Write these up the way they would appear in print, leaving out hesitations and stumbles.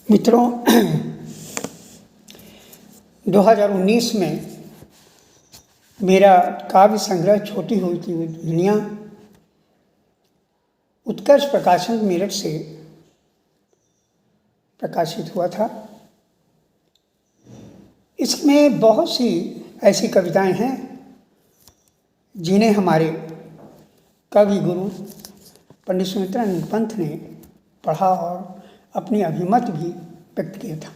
मित्रों, 2019 में मेरा काव्य संग्रह छोटी होती हुई दुनिया उत्कर्ष प्रकाशन मेरठ से प्रकाशित हुआ था। इसमें बहुत सी ऐसी कविताएं हैं जिन्हें हमारे कवि गुरु पंडित सुमित्रानंद पंत ने पढ़ा और अपनी अभिमत भी व्यक्त किया था।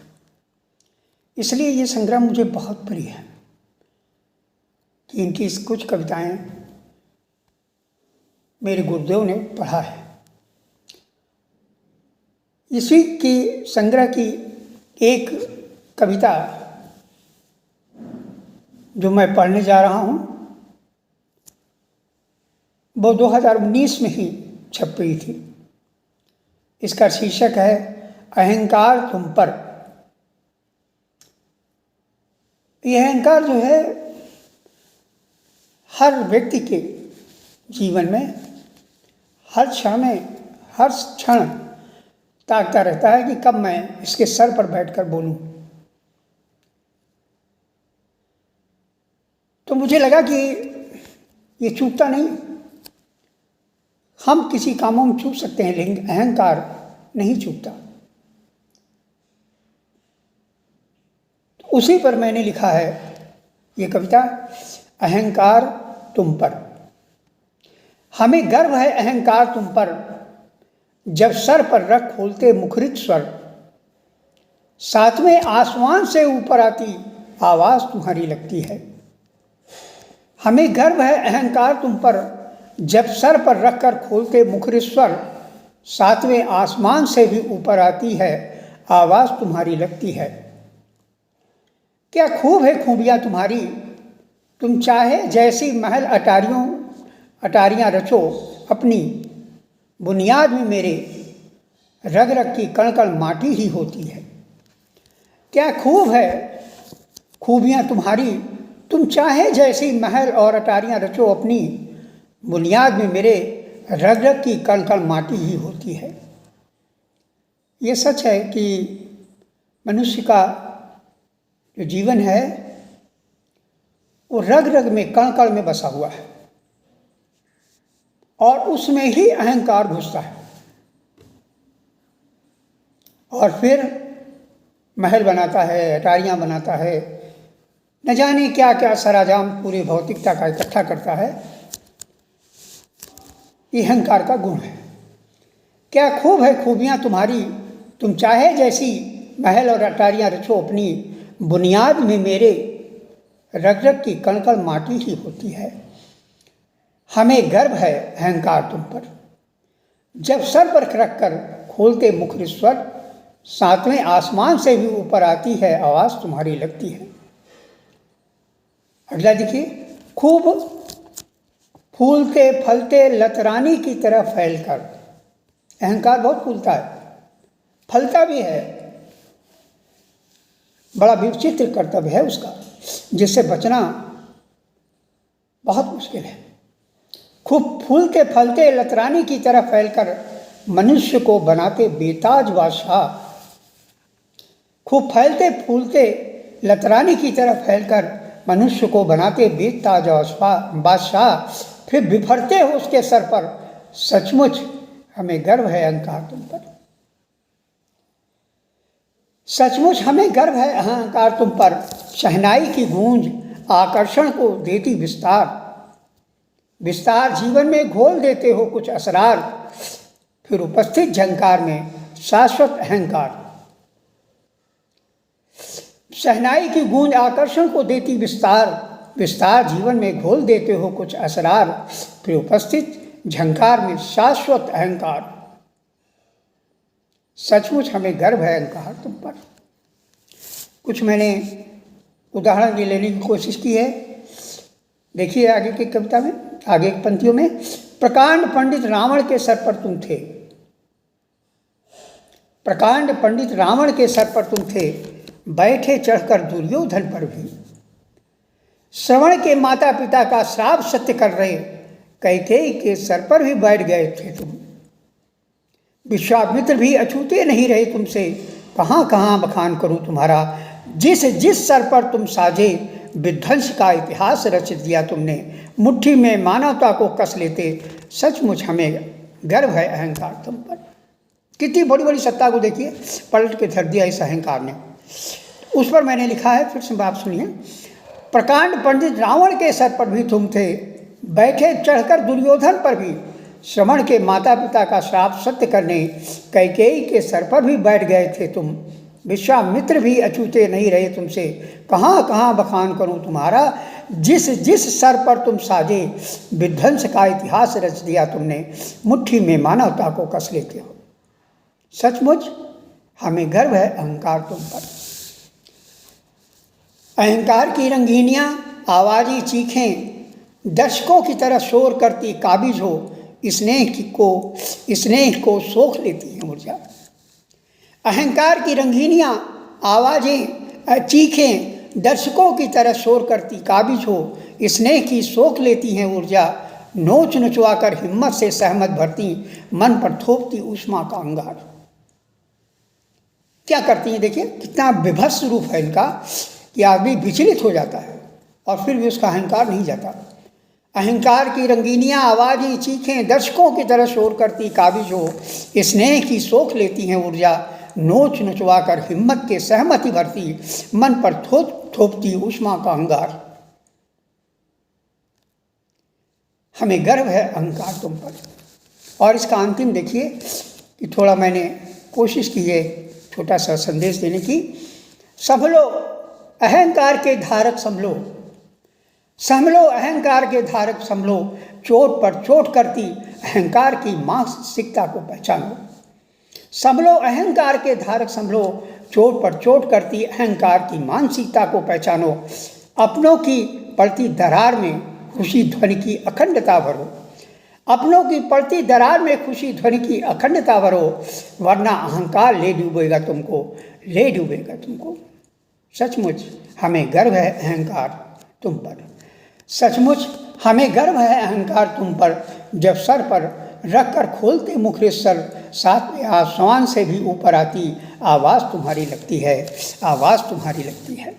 इसलिए ये संग्रह मुझे बहुत प्रिय है कि इनकी कुछ कविताएं मेरे गुरुदेव ने पढ़ा है। इसी की संग्रह की एक कविता जो मैं पढ़ने जा रहा हूँ वो 2019 में ही छप गई थी। इसका शीर्षक है अहंकार तुम पर। यह अहंकार जो है हर व्यक्ति के जीवन में हर क्षण ताकता रहता है कि कब मैं इसके सर पर बैठकर बोलूं। तो मुझे लगा कि ये चूकता नहीं। हम किसी कामों में चूक सकते हैं लेकिन अहंकार नहीं चूकता। तो उसी पर मैंने लिखा है ये कविता, अहंकार तुम पर। हमें गर्व है अहंकार तुम पर, जब सर पर रख खोलते मुखरित स्वर, सातवें आसमान से ऊपर आती आवाज तुम्हारी लगती है। हमें गर्व है अहंकार तुम पर, जब सर पर रखकर खोलते मुखरित स्वर, सातवें आसमान से भी ऊपर आती है आवाज तुम्हारी लगती है। क्या खूब है खूबियाँ तुम्हारी, तुम चाहे जैसी महल अटारियाँ रचो अपनी, बुनियाद में मेरे रग रग की कण कण माटी ही होती है। क्या खूब है खूबियाँ तुम्हारी, तुम चाहे जैसी महल और अटारियाँ रचो अपनी, बुनियाद में मेरे रग रग की कण कण माटी ही होती है। ये सच है कि मनुष्य का जो जीवन है वो रग रग में कण कण में बसा हुआ है और उसमें ही अहंकार घुसता है और फिर महल बनाता है, अटारियाँ बनाता है, न जाने क्या क्या सराजाम पूरी भौतिकता का इकट्ठा करता है। ये अहंकार का गुण है। क्या खूब है खूबियाँ तुम्हारी, तुम चाहे जैसी महल और अटारियाँ रचो अपनी, बुनियाद में मेरे रग रग की कण कण माटी ही होती है। हमें गर्व है अहंकार तुम पर, जब सर पर रखकर खोलते मुखरित स्वर, सातवें आसमान से भी ऊपर आती है आवाज तुम्हारी लगती है। अगला देखिए, खूब फूलते फलते लतरानी की तरह फैलकर। अहंकार बहुत फूलता है, फलता भी है, बड़ा विचित्र कर्तव्य है उसका, जिससे बचना बहुत मुश्किल है। खूब फूलते फलते लतरानी की तरह फैलकर मनुष्य को बनाते बेताज बादशाह। खूब फैलते फूलते लतरानी की तरह फैलकर मनुष्य को बनाते बेताज बादशाह, फिर बिफरते हो उसके सर पर। सचमुच हमें गर्व है अहंकार तुम पर। सचमुच हमें गर्व है अहंकार तुम पर, शहनाई की गूंज आकर्षण को देती विस्तार, विस्तार जीवन में घोल देते हो कुछ असरार, फिर उपस्थित झंकार में शाश्वत अहंकार। शहनाई की गूंज आकर्षण को देती विस्तार, विस्तार जीवन में घोल देते हो कुछ असरार, फिर उपस्थित झंकार में शाश्वत अहंकार। सचमुच हमें गर्व है अहंकार तुम पर। कुछ मैंने उदाहरण भी लेने की कोशिश की है। देखिए आगे की कविता में, आगे की पंक्तियों में, प्रकांड पंडित रावण के सर पर तुम थे। प्रकांड पंडित रावण के सर पर तुम थे, बैठे चढ़कर दुर्योधन पर भी। श्रवण के माता पिता का श्राप सत्य कर रहे कैकेयी के सर पर भी बैठ गए थे तुम। विश्वामित्र भी अछूते नहीं रहे तुमसे, कहाँ कहाँ बखान करूँ तुम्हारा। जिस जिस सर पर तुम साजे विध्वंस का इतिहास रच दिया तुमने। मुट्ठी में मानवता को कस लेते, सचमुच हमें गर्व है अहंकार तुम पर। कितनी बड़ी बड़ी सत्ता को देखिए पलट के धर दिया इस अहंकार ने। उस पर मैंने लिखा है, फिर से आप सुनिए। प्रकांड पंडित रावण के सर पर भी तुम थे, बैठे चढ़कर दुर्योधन पर भी। श्रवण के माता पिता का श्राप सत्य करने कैकेयी के सर पर भी बैठ गए थे तुम। विश्वामित्र भी अछूते नहीं रहे तुमसे, कहाँ कहाँ बखान करूँ तुम्हारा। जिस जिस सर पर तुम साजे विध्वंस का इतिहास रच दिया तुमने। मुट्ठी में मानवता को कस लेते हो, सचमुच हमें गर्व है अहंकार तुम पर। अहंकार की रंगीनियाँ आवाज़ी चीखें दर्शकों की तरह शोर करती काबिज हो। स्नेह को सोख लेती हैं ऊर्जा। अहंकार की रंगीनियाँ आवाज़ें चीखें दर्शकों की तरह शोर करती काबिज हो। स्नेह की सोख लेती हैं ऊर्जा। नोच नचवा कर हिम्मत से सहमत भरती, मन पर थोपती ऊष्मा का अंगार। क्या करती हैं देखिए, कितना विभत्स रूप है इनका कि आदमी विचलित हो जाता है और फिर भी उसका अहंकार नहीं जाता। अहंकार की रंगीनियाँ आवाज़ें चीखें दर्शकों की तरह शोर करती काबिज हो। स्नेह की सोख लेती हैं ऊर्जा। नोच नचवा कर हिम्मत के सहमति भरती, मन पर थोपती ऊष्मा का अंगार। हमें गर्व है अहंकार तुम पर। और इसका अंतिम देखिए कि थोड़ा मैंने कोशिश की है छोटा सा संदेश देने की। संभलो अहंकार के धारक संभलो, संभलो अहंकार के धारक संभलो। चोट पर चोट करती अहंकार की मानसिकता को पहचानो। संभलो अहंकार के धारक संभलो, चोट पर चोट करती अहंकार की मानसिकता को पहचानो। अपनों की पड़ती दरार में खुशी ध्वनि की अखंडता भरो। अपनों की पड़ती दरार में खुशी ध्वनि की अखंडता भरो, वरना अहंकार ले डूबेगा तुमको। सचमुच हमें गर्व है अहंकार तुम पर। सचमुच हमें गर्व है अहंकार तुम पर। जब सर पर रख कर खोलते मुखरेश्वर, साथ में आसमान से भी ऊपर आती आवाज़ तुम्हारी लगती है।